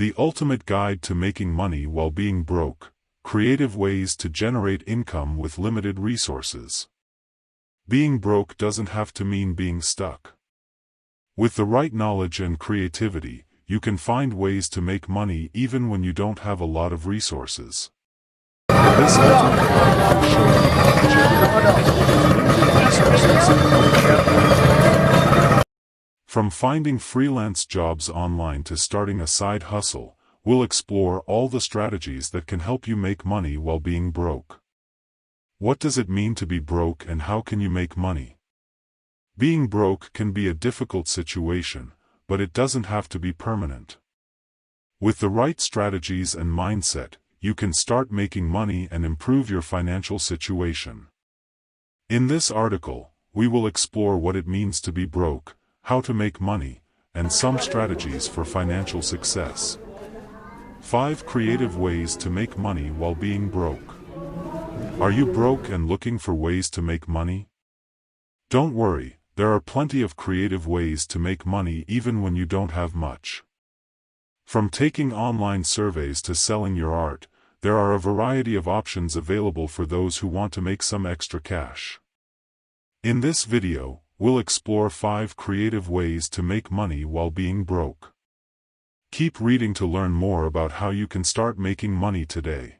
The ultimate guide to making money while being broke. Creative ways to generate income with limited resources. Being broke doesn't have to mean being stuck. With the right knowledge and creativity, you can find ways to make money even when you don't have a lot of resources. This ultimate guide will show you how to generate resources. From finding freelance jobs online to starting a side hustle, we'll explore all the strategies that can help you make money while being broke. What does it mean to be broke and how can you make money? Being broke can be a difficult situation, but it doesn't have to be permanent. With the right strategies and mindset, you can start making money and improve your financial situation. In this article, we will explore what it means to be broke, how to make money, and some strategies for financial success. 5 creative ways to make money while being broke. Are you broke and looking for ways to make money? Don't worry, there are plenty of creative ways to make money even when you don't have much. From taking online surveys to selling your art, there are a variety of options available for those who want to make some extra cash. In this video, we'll explore 5 creative ways to make money while being broke. Keep reading to learn more about how you can start making money today.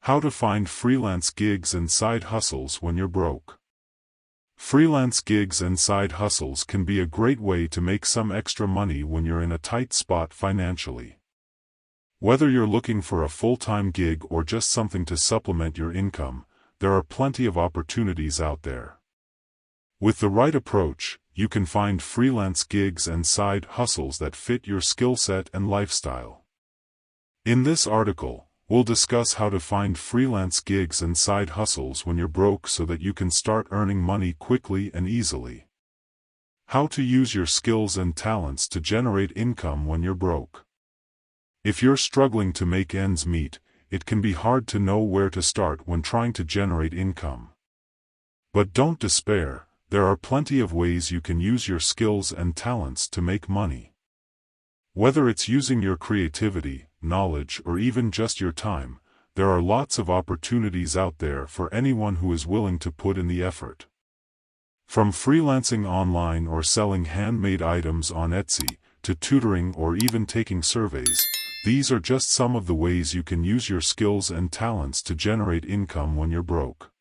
How to find freelance gigs and side hustles when you're broke. Freelance gigs and side hustles can be a great way to make some extra money when you're in a tight spot financially. Whether you're looking for a full-time gig or just something to supplement your income, there are plenty of opportunities out there. With the right approach, you can find freelance gigs and side hustles that fit your skill set and lifestyle. In this article, we'll discuss how to find freelance gigs and side hustles when you're broke so that you can start earning money quickly and easily. How to use your skills and talents to generate income when you're broke. If you're struggling to make ends meet, it can be hard to know where to start when trying to generate income. But don't despair, there are plenty of ways you can use your skills and talents to make money. Whether it's using your creativity, knowledge, or even just your time, there are lots of opportunities out there for anyone who is willing to put in the effort. From freelancing online or selling handmade items on Etsy, to tutoring or even taking surveys, these are just some of the ways you can use your skills and talents to generate income when you're broke.